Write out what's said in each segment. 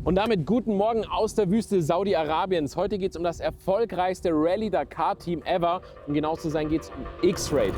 Und damit guten Morgen aus der Wüste Saudi-Arabiens. Heute geht es um das erfolgreichste Rallye-Dakar-Team ever. Um genau zu sein, geht es um X-Raid.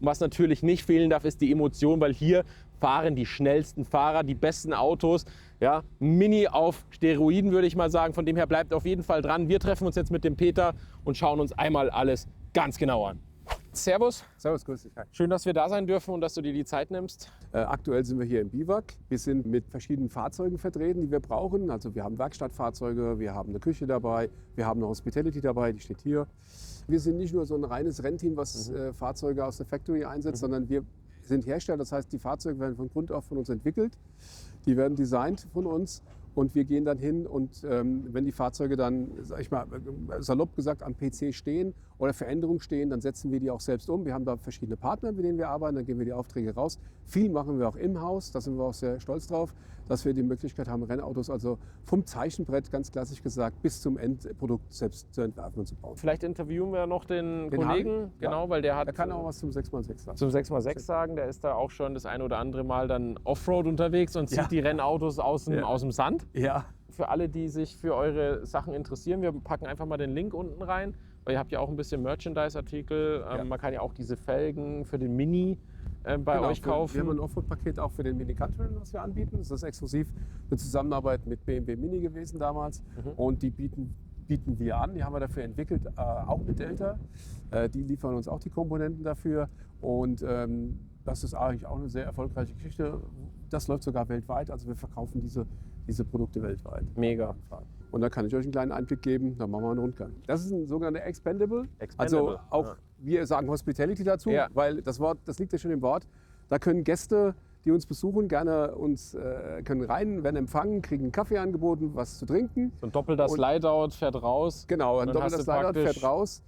Was natürlich nicht fehlen darf, ist die Emotion, weil hier fahren die schnellsten Fahrer, die besten Autos. Ja, Mini auf Steroiden, würde ich mal sagen. Von dem her bleibt auf jeden Fall dran. Wir treffen uns jetzt mit dem Peter und schauen uns einmal alles ganz genau an. Servus. Servus, grüß dich. Hi. Schön, dass wir da sein dürfen und dass du dir die Zeit nimmst. Aktuell sind wir hier im Biwak. Wir sind mit verschiedenen Fahrzeugen vertreten, die wir brauchen. Also wir haben Werkstattfahrzeuge, wir haben eine Küche dabei, wir haben eine Hospitality dabei, die steht hier. Wir sind nicht nur so ein reines Rennteam, was Fahrzeuge aus der Factory einsetzt, sondern wir sind Hersteller. Das heißt, die Fahrzeuge werden von Grund auf von uns entwickelt. Die werden designt von uns und wir gehen dann hin und wenn die Fahrzeuge dann, sag ich mal, salopp gesagt am PC stehen oder Veränderungen stehen, dann setzen wir die auch selbst um. Wir haben da verschiedene Partner, mit denen wir arbeiten, dann geben wir die Aufträge raus. Viel machen wir auch im Haus, da sind wir auch sehr stolz drauf, dass wir die Möglichkeit haben, Rennautos also vom Zeichenbrett, ganz klassisch gesagt, bis zum Endprodukt selbst zu entwerfen und zu bauen. Vielleicht interviewen wir noch den Kollegen, Harry, genau, ja. weil der hat... Der kann auch was zum 6x6 sagen. Zum 6x6 sagen, der ist da auch schon das ein oder andere Mal dann Offroad unterwegs und zieht die Rennautos aus dem Sand. Ja. Für alle, die sich für eure Sachen interessieren, wir packen einfach mal den Link unten rein, weil ihr habt ja auch ein bisschen Merchandise-Artikel. Man kann ja auch diese Felgen für den Mini bei euch kaufen. Wir haben ein Offroad-Paket auch für den Mini Country, was wir anbieten. Das ist exklusiv eine Zusammenarbeit mit BMW Mini gewesen damals. Und die bieten wir an. Die haben wir dafür entwickelt, auch mit Delta. Die liefern uns auch die Komponenten dafür. Und das ist eigentlich auch eine sehr erfolgreiche Geschichte. Das läuft sogar weltweit. Also wir verkaufen diese Produkte weltweit. Mega. Und da kann ich euch einen kleinen Einblick geben. Dann machen wir einen Rundgang. Das ist ein sogenannter Expendable. Also auch wir sagen Hospitality dazu, weil das Wort, das liegt ja schon im Wort. Da können Gäste, die uns besuchen, gerne können rein, werden empfangen, kriegen einen Kaffee angeboten, was zu trinken. So ein doppelter Slideout fährt raus. Genau, ein doppelter Slideout fährt raus.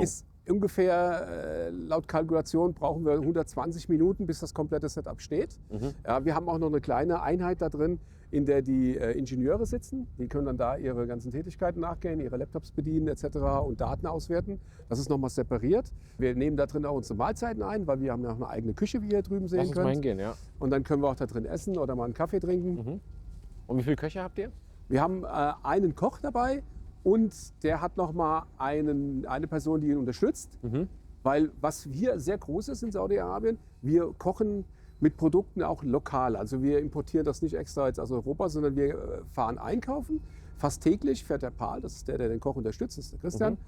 Ist ungefähr, laut Kalkulation brauchen wir 120 Minuten, bis das komplette Setup steht. Ja, wir haben auch noch eine kleine Einheit da drin, in der die Ingenieure sitzen. Die können dann da ihre ganzen Tätigkeiten nachgehen, ihre Laptops bedienen etc. und Daten auswerten. Das ist nochmal separiert. Wir nehmen da drin auch unsere Mahlzeiten ein, weil wir haben ja auch eine eigene Küche, wie ihr hier drüben sehen könnt. Lass uns mal hingehen, ja. Und dann können wir auch da drin essen oder mal einen Kaffee trinken. Und wie viele Köche habt ihr? Wir haben einen Koch dabei. Und der hat nochmal eine Person, die ihn unterstützt. Weil was hier sehr groß ist in Saudi-Arabien, wir kochen mit Produkten auch lokal. Also wir importieren das nicht extra jetzt aus Europa, sondern wir fahren einkaufen. Fast täglich fährt der Paul, das ist der den Koch unterstützt, das ist der Christian,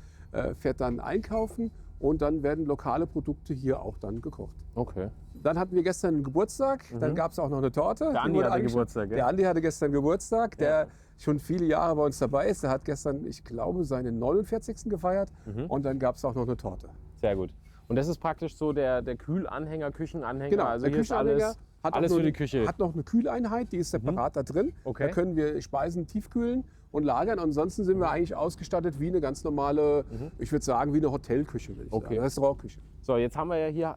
fährt dann einkaufen und dann werden lokale Produkte hier auch dann gekocht. Okay. Dann hatten wir gestern einen Geburtstag, dann gab es auch noch eine Torte. Der Andi hatte Geburtstag, Der Andi hatte gestern Geburtstag, der schon viele Jahre bei uns dabei ist. Der hat gestern, ich glaube, seinen 49. gefeiert und dann gab es auch noch eine Torte. Sehr gut. Und das ist praktisch so der Kühlanhänger, Küchenanhänger. Genau, also der hier ist Küchenanhänger alles für die Küche. Hat noch eine Kühleinheit, die ist separat da drin. Okay. Da können wir Speisen tiefkühlen und lagern. Ansonsten sind wir eigentlich ausgestattet wie eine ganz normale, ich würde sagen, wie eine Hotelküche, will ich sagen. Restaurantküche. So, jetzt haben wir ja hier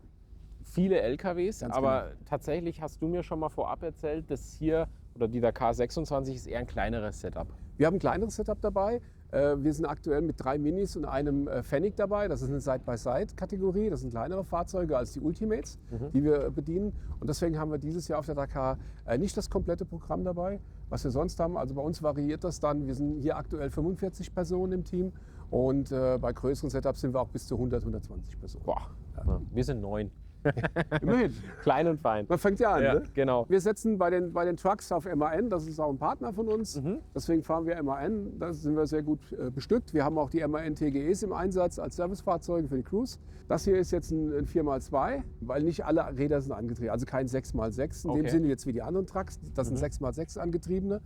viele LKWs, Ganz aber tatsächlich hast du mir schon mal vorab erzählt, dass hier, oder die Dakar 26 ist eher ein kleineres Setup. Wir haben ein kleineres Setup dabei. Wir sind aktuell mit 3 Minis und einem Fennec dabei. Das ist eine Side-by-Side-Kategorie. Das sind kleinere Fahrzeuge als die Ultimates, die wir bedienen. Und deswegen haben wir dieses Jahr auf der Dakar nicht das komplette Programm dabei, was wir sonst haben. Also bei uns variiert das dann. Wir sind hier aktuell 45 Personen im Team. Und bei größeren Setups sind wir auch bis zu 100, 120 Personen. Boah, ja. Wir sind 9. Immerhin. Klein und fein. Man fängt ja an, ne? Genau. Wir setzen bei den Trucks auf MAN, das ist auch ein Partner von uns. Deswegen fahren wir MAN, da sind wir sehr gut bestückt. Wir haben auch die MAN TGEs im Einsatz als Servicefahrzeuge für die Crews. Das hier ist jetzt ein 4x2, weil nicht alle Räder sind angetrieben, also kein 6x6 in dem Sinne jetzt wie die anderen Trucks. Das sind 6x6 angetriebene.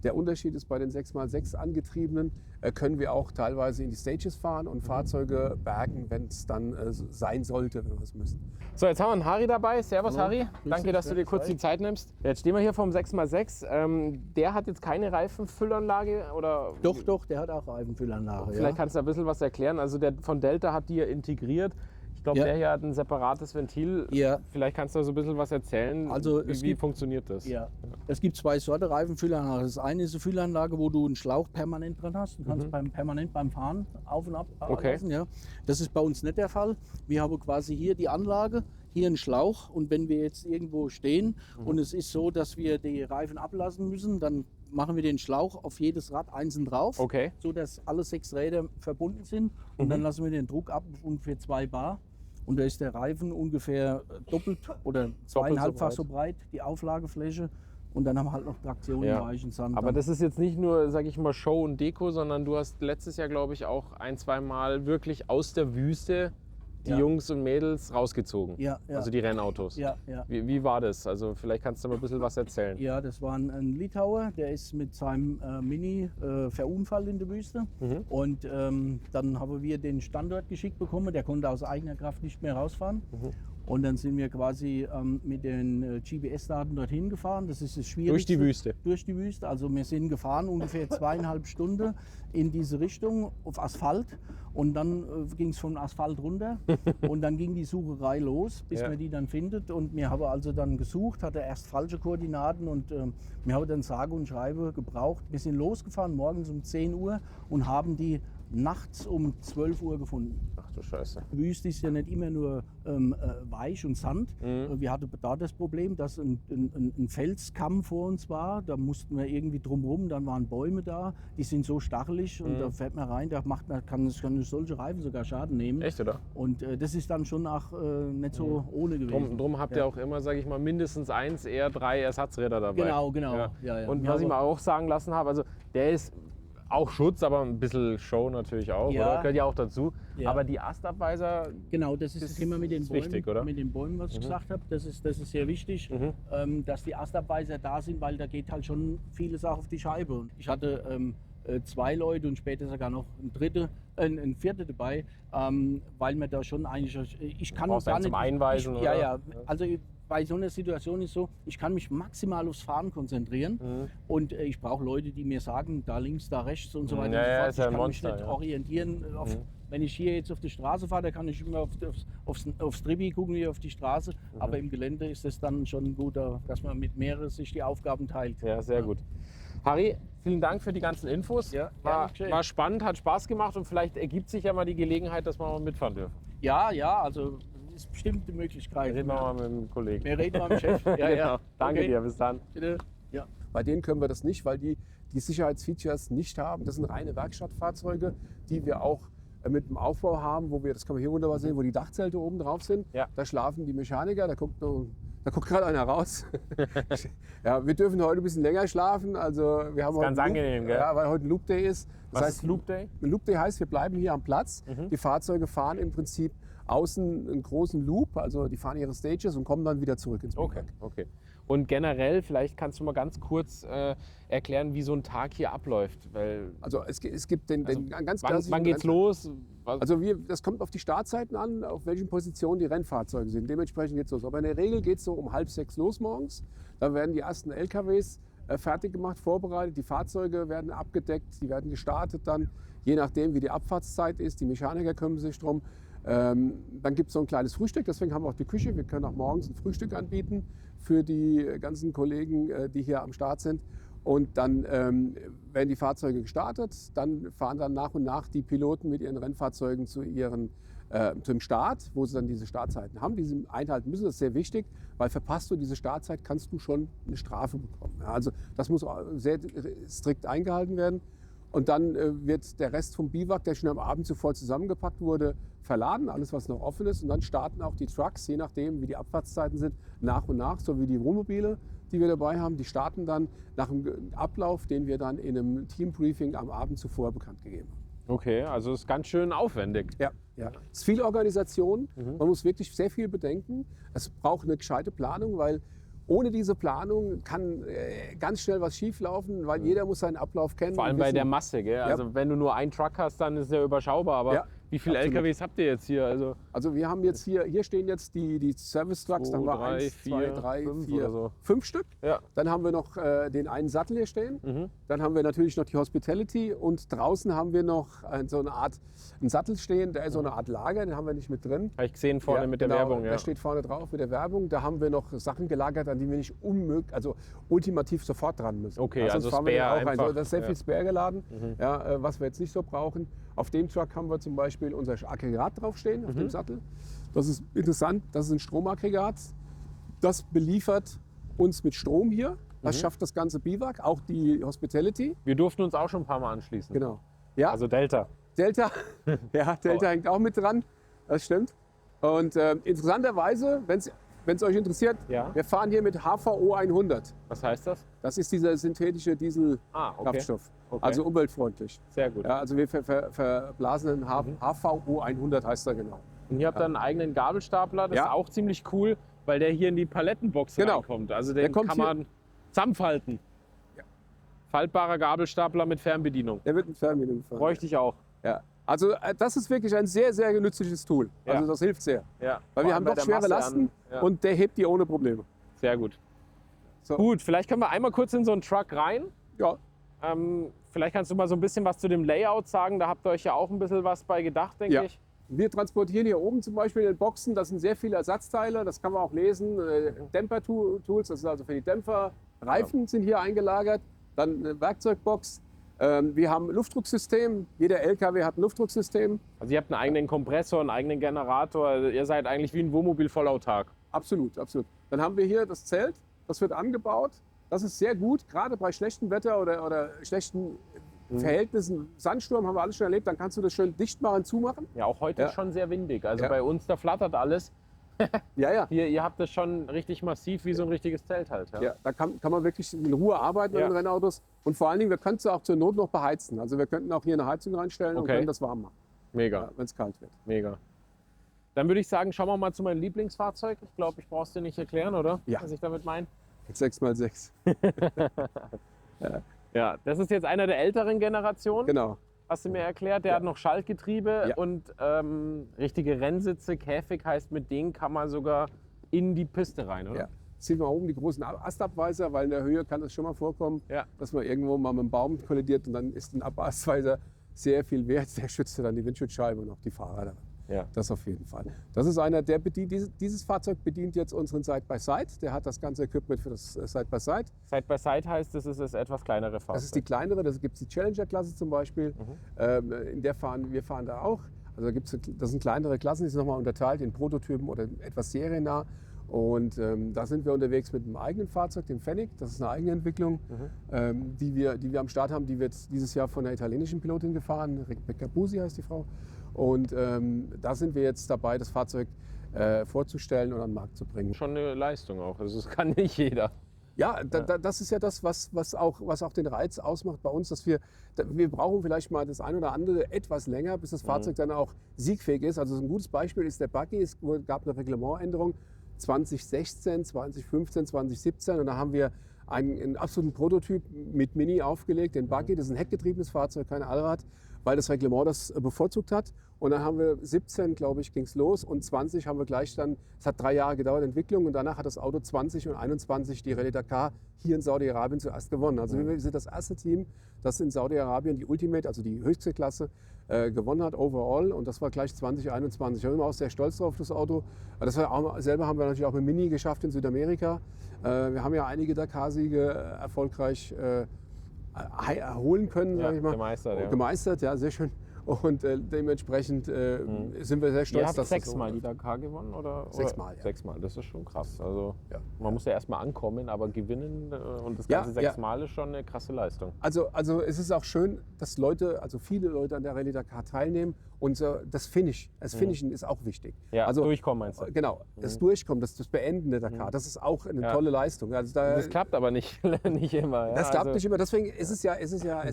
Der Unterschied ist, bei den 6x6 angetriebenen können wir auch teilweise in die Stages fahren und Fahrzeuge bergen, wenn es dann sein sollte, wenn wir es müssen. So, jetzt haben wir einen Harry dabei. Servus, Hallo. Harry. Danke, dass du dir kurz die Zeit nimmst. Jetzt stehen wir hier vom 6x6. Der hat jetzt keine Reifenfüllanlage? Oder? Doch, der hat auch Reifenfüllanlage. Vielleicht kannst du ein bisschen was erklären. Also der von Delta hat die ja integriert. Ich glaube, Ja. der hier hat ein separates Ventil. Ja. Vielleicht kannst du so ein bisschen was erzählen. Also es wie gibt- funktioniert das? Ja. Es gibt zwei Sorten Reifenfüllanlage. Das eine ist eine Füllanlage, wo du einen Schlauch permanent dran hast. Du kannst permanent beim Fahren auf und ab Okay. lassen. Ja. Das ist bei uns nicht der Fall. Wir haben quasi hier die Anlage, hier einen Schlauch, und wenn wir jetzt irgendwo stehen und es ist so, dass wir die Reifen ablassen müssen, dann machen wir den Schlauch auf jedes Rad einzeln drauf, Okay. so dass alle 6 Räder verbunden sind, und dann lassen wir den Druck ab auf ungefähr 2 Bar. Und da ist der Reifen ungefähr doppelt oder zweieinhalbfach so breit, die Auflagefläche. Und dann haben wir halt noch Traktion Ja. im weichen Sand. Aber dann. das ist jetzt nicht nur, sag ich mal, Show und Deko, sondern du hast letztes Jahr, glaube ich, auch 1, 2 Mal wirklich aus der Wüste die Ja. Jungs und Mädels rausgezogen. Ja, ja. Also die Rennautos. Ja, ja. Wie war das? Also vielleicht kannst du mal ein bisschen was erzählen. Ja, das war ein Litauer, der ist mit seinem Mini verunfallt in der Wüste. Und dann haben wir den Standort geschickt bekommen, der konnte aus eigener Kraft nicht mehr rausfahren. Und dann sind wir quasi mit den GPS-Daten dorthin gefahren. Das ist das Schwierigste. Durch die Wüste? Durch die Wüste. Also wir sind gefahren ungefähr 2,5 Stunden in diese Richtung auf Asphalt. Und dann ging es vom Asphalt runter. Und dann ging die Sucherei los, bis Ja. man die dann findet. Und wir haben also dann gesucht, hatte erst falsche Koordinaten. Und wir haben dann sage und schreibe gebraucht. Wir sind losgefahren morgens um 10 Uhr und haben die nachts um 12 Uhr gefunden. Ach du Scheiße. Wüste ist ja nicht immer nur weich und Sand. Wir hatten da das Problem, dass ein Felskamm vor uns war. Da mussten wir irgendwie drumherum. Dann waren Bäume da, die sind so stachelig und da fährt man rein. Da kann solche Reifen sogar Schaden nehmen. Echt, oder? Und das ist dann schon auch nicht so ohne gewesen. Drum habt ihr auch immer, sage ich mal, mindestens 1, eher 3 Ersatzräder dabei. Genau. Ja. Ja, ja. Und Ja, was ich aber- mal auch sagen lassen habe, also der ist auch Schutz, aber ein bisschen Show natürlich auch, Ja. oder? Gehört ja auch dazu. Ja. Aber die Astabweiser, Genau, das ist Das das Thema mit den ist Bäumen, wichtig, oder? mit den Bäumen, was ich gesagt habe. Das ist sehr wichtig, dass die Astabweiser da sind, weil da geht halt schon vieles auch auf die Scheibe. Und ich hatte 2 Leute und später sogar noch ein vierter dabei, weil man da schon eigentlich, ich kann brauchst gar einen nicht, zum Einweisen, ja, oder? ja, also bei so einer Situation ist so, ich kann mich maximal aufs Fahren konzentrieren und ich brauche Leute, die mir sagen, da links, da rechts und so weiter Ja, ja, und ist so ja fort. ein Ich kann Monster, mich nicht ja. orientieren. Wenn ich hier jetzt auf die Straße fahre, da kann ich immer aufs Tribi gucken, hier auf die Straße. Aber im Gelände ist es dann schon gut, dass man mit mehreren sich die Aufgaben teilt. ja, sehr gut. Harry, vielen Dank für die ganzen Infos. Ja, war, gern geschehen. war spannend, hat Spaß gemacht und vielleicht ergibt sich ja mal die Gelegenheit, dass wir mal mitfahren dürfen. Ja, also ist bestimmt eine Möglichkeit. Reden wir mal mit dem Kollegen. Wir reden mal mit dem Chef. Ja, Genau. ja. Danke Okay. dir, bis dann. Bitte. Ja. Bei denen können wir das nicht, weil die Sicherheitsfeatures nicht haben. Das sind reine Werkstattfahrzeuge, die wir auch mit dem Aufbau haben, wo wir, das kann man hier wunderbar sehen, wo die Dachzelte oben drauf sind. Ja. Da schlafen die Mechaniker, da guckt gerade einer raus. Ja, wir dürfen heute ein bisschen länger schlafen. Also wir haben heute ganz einen Loop- angenehm, gell? Ja, weil heute ein Loop Day ist. Das Was ist Loop Day? Ein Loop Day heißt, wir bleiben hier am Platz. Die Fahrzeuge fahren im Prinzip außen einen großen Loop, also die fahren ihre Stages und kommen dann wieder zurück ins Okay, Biwak. okay. Und generell, vielleicht kannst du mal ganz kurz erklären, wie so ein Tag hier abläuft. Weil, Also es gibt den ganz wann klassischen geht's los? Was, Also das kommt auf die Startzeiten an, auf welchen Positionen die Rennfahrzeuge sind. Dementsprechend geht es los. Aber in der Regel geht es so um 5:30 los morgens. Dann werden die ersten LKWs fertig gemacht, vorbereitet. Die Fahrzeuge werden abgedeckt, die werden gestartet dann, je nachdem wie die Abfahrtszeit ist. Die Mechaniker kümmern sich drum. Dann gibt es so ein kleines Frühstück, deswegen haben wir auch die Küche. Wir können auch morgens ein Frühstück anbieten für die ganzen Kollegen, die hier am Start sind. Und dann werden die Fahrzeuge gestartet, dann fahren dann nach und nach die Piloten mit ihren Rennfahrzeugen zum Start, wo sie dann diese Startzeiten haben, die sie einhalten müssen. Das ist sehr wichtig, weil verpasst du diese Startzeit, kannst du schon eine Strafe bekommen. Ja, also das muss sehr strikt eingehalten werden. Und dann wird der Rest vom Biwak, der schon am Abend zuvor zusammengepackt wurde, verladen, alles was noch offen ist. Und dann starten auch die Trucks, je nachdem wie die Abfahrtszeiten sind, nach und nach, so wie die Wohnmobile, die wir dabei haben. Die starten dann nach dem Ablauf, den wir dann in einem Teambriefing am Abend zuvor bekannt gegeben haben. okay, also ist ganz schön aufwendig. Ja. Es ist viel Organisation, man muss wirklich sehr viel bedenken. Es braucht eine gescheite Planung, weil ohne diese Planung kann ganz schnell was schieflaufen, weil jeder muss seinen Ablauf kennen. Vor allem und bei wissen. der Masse, gell? Also wenn du nur einen Truck hast, dann ist es ja überschaubar. Aber Ja. Wie viele Absolut. LKWs habt ihr jetzt hier? Also wir haben jetzt hier stehen jetzt die Service Trucks, da haben wir 3, 1, 2, 4, 3, 5 4, oder so. 5 Stück. Ja. Dann haben wir noch den einen Sattel hier stehen. Mhm. Dann haben wir natürlich noch die Hospitality und draußen haben wir noch so eine Art einen Sattel stehen, der ist so eine Art Lager, den haben wir nicht mit drin. Habe ich gesehen vorne mit der genau, Werbung. Ja. Der steht vorne drauf mit der Werbung. Da haben wir noch Sachen gelagert, an die wir nicht ultimativ sofort dran müssen. Okay, sonst also fahren wir Spare auch rein. einfach. So, da ist sehr Ja. viel Spare geladen, was wir jetzt nicht so brauchen. Auf dem Truck haben wir zum Beispiel unser Aggregat draufstehen, auf dem Sattel. Das ist interessant, das ist ein Stromaggregat. Das beliefert uns mit Strom hier. Das schafft das ganze Biwak, auch die Hospitality. Wir durften uns auch schon ein paar Mal anschließen. Genau. Ja, Also Delta. Delta, Delta hängt auch mit dran, das stimmt. Und interessanterweise, wenn es euch interessiert, Ja. wir fahren hier mit HVO 100. Was heißt das? Das ist dieser synthetische Dieselkraftstoff, Okay. also umweltfreundlich. Sehr gut. Ja, also wir verblasen einen HVO 100 heißt er genau. Und ihr habt dann einen eigenen Gabelstapler, das Ja. ist auch ziemlich cool, weil der hier in die Palettenbox Genau. reinkommt. Also Der den kommt kann hier- man zusammenfalten. Ja. Faltbarer Gabelstapler mit Fernbedienung. Der wird mit Fernbedienung fahren. Bräuchte ich auch. Ja. Also das ist wirklich ein sehr, sehr nützliches Tool. Ja. Also das hilft sehr. Ja. Weil wir haben doch schwere Lasten Ja. und der hebt die ohne Probleme. Sehr gut. So. Gut, vielleicht können wir einmal kurz in so einen Truck rein. Ja, Vielleicht kannst du mal so ein bisschen was zu dem Layout sagen. Da habt ihr euch ja auch ein bisschen was bei gedacht, denke Ja. ich. Wir transportieren hier oben zum Beispiel in den Boxen, das sind sehr viele Ersatzteile, das kann man auch lesen. Dämper-Tools, das ist also für die Dämpfer. Reifen sind hier eingelagert, dann eine Werkzeugbox. Wir haben ein Luftdrucksystem, jeder LKW hat ein Luftdrucksystem. Also ihr habt einen eigenen Kompressor, einen eigenen Generator. Also ihr seid eigentlich wie ein Wohnmobil vollautark. Absolut, absolut. Dann haben wir hier das Zelt, das wird angebaut. Das ist sehr gut, gerade bei schlechtem Wetter oder schlechten Verhältnissen. Sandsturm haben wir alles schon erlebt, dann kannst du das schön dicht machen, zumachen. Ja, auch heute Ja. ist schon sehr windig. Also Ja. bei uns, da flattert alles. Ja, ja. Hier, ihr habt das schon richtig massiv, wie so ein richtiges Zelt halt. Ja. Ja, da kann man wirklich in Ruhe arbeiten mit Ja. den Rennautos. Und vor allen Dingen, wir können es auch zur Not noch beheizen. Also wir könnten auch hier eine Heizung reinstellen und Okay. können das warm machen, Mega, wenn es kalt wird. mega. Dann würde ich sagen, schauen wir mal zu meinem Lieblingsfahrzeug. Ich glaube, ich brauche es dir nicht erklären, oder? Ja. Was ich damit meine. 6x6. Ja, das ist jetzt einer der älteren Generationen, Genau. hast du mir erklärt. Der Ja. hat noch Schaltgetriebe Ja. und richtige Rennsitze. Käfig heißt, mit denen kann man sogar in die Piste rein, oder? Ja. Ziehen wir oben die großen Astabweiser, weil in der Höhe kann es schon mal vorkommen, Ja. dass man irgendwo mal mit dem Baum kollidiert und dann ist ein Astweiser sehr viel wert. Der schützt dann die Windschutzscheibe und auch die Fahrer daran. Ja. Das auf jeden Fall. Das ist einer, der bedient, dieses Fahrzeug bedient jetzt unseren Side-by-Side. Der hat das ganze Equipment für das Side-by-Side. Side-by-Side heißt, das ist das etwas kleinere Fahrzeug. Das ist die kleinere, da gibt es die Challenger-Klasse zum Beispiel. In der wir fahren da auch. Also das sind kleinere Klassen, die sind nochmal unterteilt in Prototypen oder etwas seriennah. Und da sind wir unterwegs mit einem eigenen Fahrzeug, dem Fennec. Das ist eine eigene Entwicklung, die wir am Start haben. Die wird dieses Jahr von einer italienischen Pilotin gefahren. Rebecca Busi heißt die Frau. Und da sind wir jetzt dabei, das Fahrzeug vorzustellen und an den Markt zu bringen. Schon eine Leistung auch. Also das kann nicht jeder. Ja, das ist ja das, was auch den Reiz ausmacht bei uns, dass wir brauchen vielleicht mal das ein oder andere etwas länger, bis das Fahrzeug dann auch siegfähig ist. Also ein gutes Beispiel ist der Buggy. Es gab eine Reglementänderung 2016, 2015, 2017 und da haben wir einen absoluten Prototyp mit Mini aufgelegt, den Buggy. Das ist ein heckgetriebenes Fahrzeug, kein Allrad, weil das Reglement das bevorzugt hat. Und dann haben wir 17, glaube ich, ging es los und 20 haben wir gleich dann, es hat 3 Jahre gedauert, Entwicklung und danach hat das Auto 20 und 21 die Rallye Dakar hier in Saudi-Arabien zuerst gewonnen. Also wir sind das erste Team, das in Saudi-Arabien die Ultimate, also die höchste Klasse, gewonnen hat, overall. Und das war gleich 2021. Da sind wir auch sehr stolz drauf, das Auto. Das war auch, selber haben wir natürlich auch mit Mini geschafft in Südamerika. Wir haben ja einige Dakar-Siege erfolgreich erholen können, Ja, sage ich mal. gemeistert, ja. Gemeistert, ja, sehr schön. Und dementsprechend sind wir sehr stolz, Ihr habt dass das so 6-mal die Dakar gewonnen? Oder? 6-mal, ja. 6-mal, das ist schon krass. Also Ja. man muss ja erstmal ankommen, aber gewinnen und das Ja, Ganze ja. 6-mal ist schon eine krasse Leistung. Also es ist auch schön, dass viele Leute an der Rallye Dakar teilnehmen und das Finish. Das Finishen ist auch wichtig. Ja, also, durchkommen meinst du? Genau, das Durchkommen, das Beenden der Dakar, das ist auch eine tolle Leistung. Also Das klappt aber nicht, nicht immer. Ja? das klappt Also, nicht immer. Deswegen ist es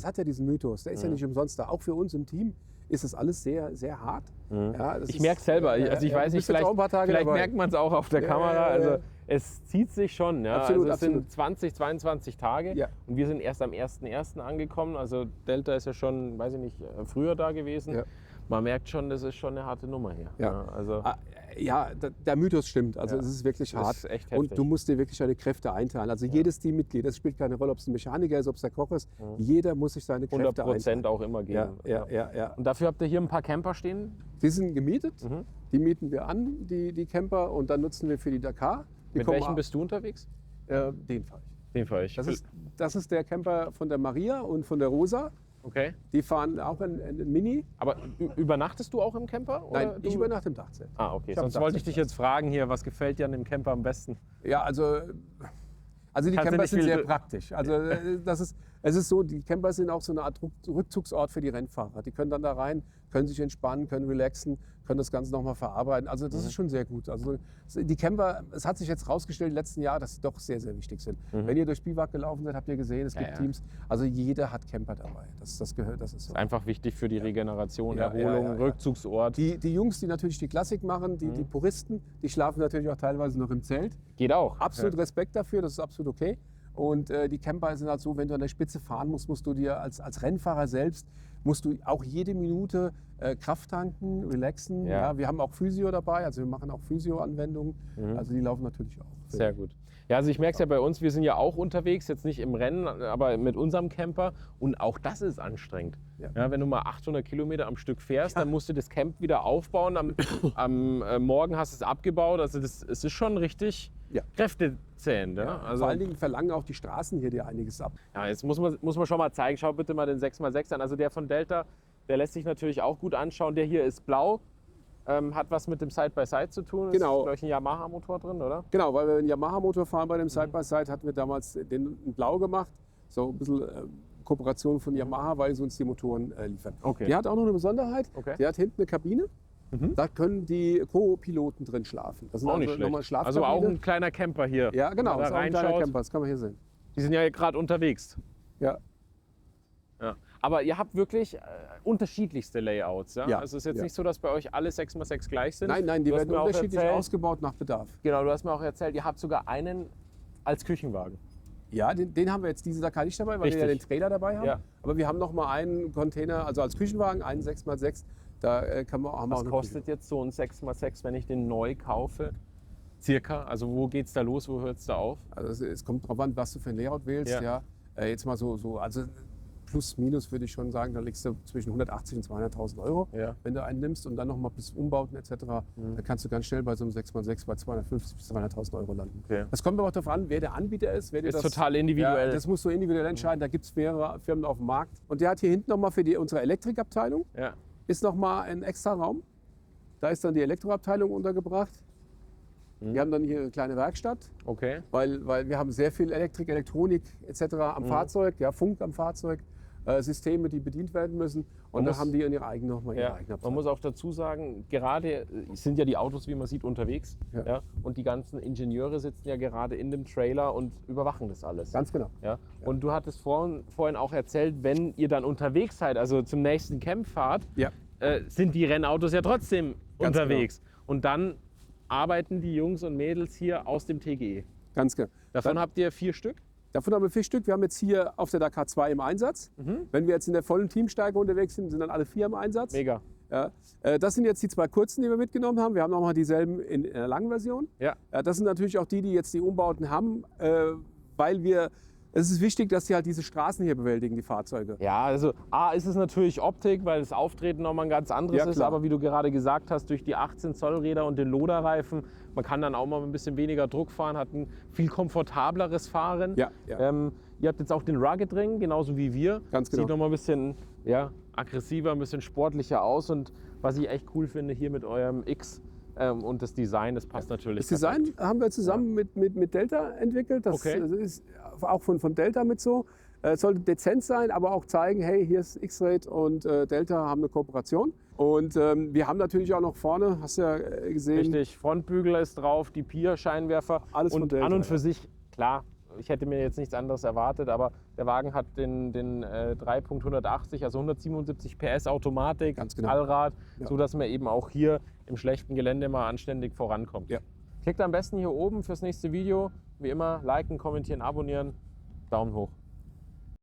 hat ja diesen Mythos. Der ist ja nicht umsonst da. Auch für uns im Team ist das alles sehr, sehr hart. Ja, das Ich ist- merke es selber. Also ich ja, weiß du nicht, bist jetzt auch ein paar Tage vielleicht dabei. merkt man es auch auf der Kamera. ja, Also ja. es zieht sich schon. Ja? Absolut, also es sind absolut. 20, 22 Tage Ja. und wir sind erst am 1.1. angekommen. Also Delta ist ja schon, weiß ich nicht, früher da gewesen. Ja. Man merkt schon, das ist schon eine harte Nummer hier. Ja. Also Ja, der Mythos stimmt. Also Ja. es ist wirklich das hart. ist echt Und heftig. du musst dir wirklich deine Kräfte einteilen. Also jedes Teammitglied, das spielt keine Rolle, ob es ein Mechaniker ist, ob es der Koch ist. Jeder muss sich seine Kräfte 100% auch immer Ja, geben. ja. Und dafür habt ihr hier ein paar Camper stehen? Die sind gemietet, Mhm. die mieten wir an, die Camper, und dann nutzen wir für die Dakar. Die Mit kommen welchem bist du unterwegs? Den fahre ich. Den fahre ich. Das ist der Camper von der Maria und von der Rosa. Okay. Die fahren auch ein Mini. Aber übernachtest du auch im Camper? Nein, oder ich du? übernachte im Dachzelt. Ah, okay. Ich hab Sonst einen wollte ich dich Dachzeltplatz. jetzt fragen hier, was gefällt dir an dem Camper am besten? Ja, also die Kannst du Camper nicht sind viel sehr dr- praktisch. Also es ist so, die Camper sind auch so eine Art Rückzugsort für die Rennfahrer. Die können dann da rein, können sich entspannen, können relaxen, können das Ganze nochmal verarbeiten. Also das ist schon sehr gut. Also die Camper, es hat sich jetzt rausgestellt im letzten Jahr, dass sie doch sehr, sehr wichtig sind. Wenn ihr durch Biwak gelaufen seid, habt ihr gesehen, es gibt ja. Teams. Also jeder hat Camper dabei. Das gehört, das ist so. Ist einfach wichtig für die Regeneration, Ja, Erholung, ja. Rückzugsort. Die Jungs, die natürlich die Klassik machen, die Puristen, die schlafen natürlich auch teilweise noch im Zelt. Geht auch. Absolut Respekt dafür, das ist absolut okay. Und die Camper sind halt so, wenn du an der Spitze fahren musst, musst du dir als Rennfahrer selbst, musst du auch jede Minute Kraft tanken, relaxen. Ja. Ja, wir haben auch Physio dabei, also wir machen auch Physio-Anwendungen. Mhm. Also die laufen natürlich auch. Sehr gut. Ja, also ich merke es ja bei uns, wir sind ja auch unterwegs, jetzt nicht im Rennen, aber mit unserem Camper. Und auch das ist anstrengend. Ja. Ja, wenn du mal 800 Kilometer am Stück fährst, dann musst du das Camp wieder aufbauen. Am Morgen hast du es abgebaut. Also es ist schon richtig Ja. kräftezähend. Ja? Also, Vor allen Dingen verlangen auch die Straßen hier dir einiges ab. ja, jetzt muss man schon mal zeigen. Schau bitte mal den 6x6 an. Also der von Delta, der lässt sich natürlich auch gut anschauen. Der hier ist blau. Hat was mit dem Side-by-Side zu tun. Genau. Ist, glaube ich, ein Yamaha-Motor drin, oder? Genau, weil wir einen Yamaha-Motor fahren bei dem Side-by-Side, hatten wir damals den in blau gemacht. So ein bisschen Kooperation von Yamaha, weil sie uns die Motoren liefern. Okay. Die hat auch noch eine Besonderheit. Okay. Die hat hinten eine Kabine. Da können die Co-Piloten drin schlafen. Das sind Auch nicht also nochmal schlecht. Also auch ein kleiner Camper hier. Ja, genau, Wenn man ist da auch ein kleiner reinschaut. Camper, das kann man hier sehen. Die sind ja gerade unterwegs. Ja. Ja. Aber ihr habt wirklich unterschiedlichste Layouts. Ja? Ja, Also es ist jetzt ja. nicht so, dass bei euch alle 6x6 gleich sind. Nein, die Du hast werden mir auch unterschiedlich erzählt- ausgebaut nach Bedarf. Genau, du hast mir auch erzählt, ihr habt sogar einen als Küchenwagen. Ja, den haben wir jetzt diese Dakar nicht dabei, weil wir ja den Richtig. Trailer dabei haben. Ja. Aber wir haben noch mal einen Container, also als Küchenwagen, einen 6x6. Da haben wir auch Was eine kostet jetzt so ein 6x6, wenn ich den neu kaufe? Circa? Also wo geht's da los, wo hört es da auf? Also es kommt drauf an, was du für ein Layout wählst. Ja. Ja. Jetzt mal so, also plus minus würde ich schon sagen, da liegst du zwischen 180 und 200.000 Euro, Ja. wenn du einen nimmst und dann nochmal bis Umbauten etc. Da kannst du ganz schnell bei so einem 6x6 bei 250 bis 300.000 Euro landen. Okay. Das kommt aber auch darauf an, wer der Anbieter ist. Wer dir Ist das, total individuell. Ja, das musst du individuell entscheiden. Da gibt es mehrere Firmen auf dem Markt. Und der hat hier hinten nochmal für unsere Elektrikabteilung Ja. ist nochmal ein extra Raum. Da ist dann die Elektroabteilung untergebracht. Wir haben dann hier eine kleine Werkstatt, Okay. weil wir haben sehr viel Elektrik, Elektronik etc. am Fahrzeug, ja, Funk am Fahrzeug, Systeme, die bedient werden müssen. Und Man da muss- haben die in ihre eigene nochmal ihre Ja. eigene Man Abteilung. muss auch dazu sagen, gerade sind ja die Autos, wie man sieht, unterwegs. Ja. Ja. Und die ganzen Ingenieure sitzen ja gerade in dem Trailer und überwachen das alles. Ganz genau. Ja? Und du hattest vorhin auch erzählt, wenn ihr dann unterwegs seid, also zum nächsten Camp fahrt, Ja. sind die Rennautos ja trotzdem Ganz unterwegs. Und dann arbeiten die Jungs und Mädels hier aus dem TGE. Ganz genau. Davon habt ihr 4 Stück? Davon haben wir 4 Stück. Wir haben jetzt hier auf der Dakar 2 im Einsatz. Wenn wir jetzt in der vollen Teamstärke unterwegs sind, sind dann alle 4 im Einsatz. Mega. Ja. Das sind jetzt die 2 kurzen, die wir mitgenommen haben. Wir haben nochmal dieselben in der langen Version. Ja. Das sind natürlich auch die jetzt die Umbauten haben, weil es ist wichtig, dass die halt diese Straßen hier bewältigen, die Fahrzeuge. Ja, also A ist es natürlich Optik, weil das Auftreten nochmal ein ganz anderes Ja, ist, klar. aber wie du gerade gesagt hast, durch die 18 Zoll Räder und den Loderreifen, man kann dann auch mal ein bisschen weniger Druck fahren, hat ein viel komfortableres Fahren. Ja, ja. Ihr habt jetzt auch den Rugged Ring, genauso wie wir. Ganz genau. Sieht nochmal ein bisschen aggressiver, ein bisschen sportlicher aus und was ich echt cool finde hier mit eurem X und das Design, das passt natürlich. Das Design haben wir zusammen mit Delta entwickelt. Das Okay. ist auch von Delta mit so. Es sollte dezent sein, aber auch zeigen, hey, hier ist X-Rate und Delta haben eine Kooperation. Und wir haben natürlich auch noch vorne, hast du ja gesehen, Richtig, Frontbügel ist drauf, die Pier-Scheinwerfer. Alles von und Delta, an und ja. für sich, klar, ich hätte mir jetzt nichts anderes erwartet, aber der Wagen hat den 3.180, also 177 PS Automatik, Ganz genau. Allrad, Ja. sodass man eben auch hier im schlechten Gelände mal anständig vorankommt. Ja. Klickt am besten hier oben fürs nächste Video. Wie immer, liken, kommentieren, abonnieren. Daumen hoch.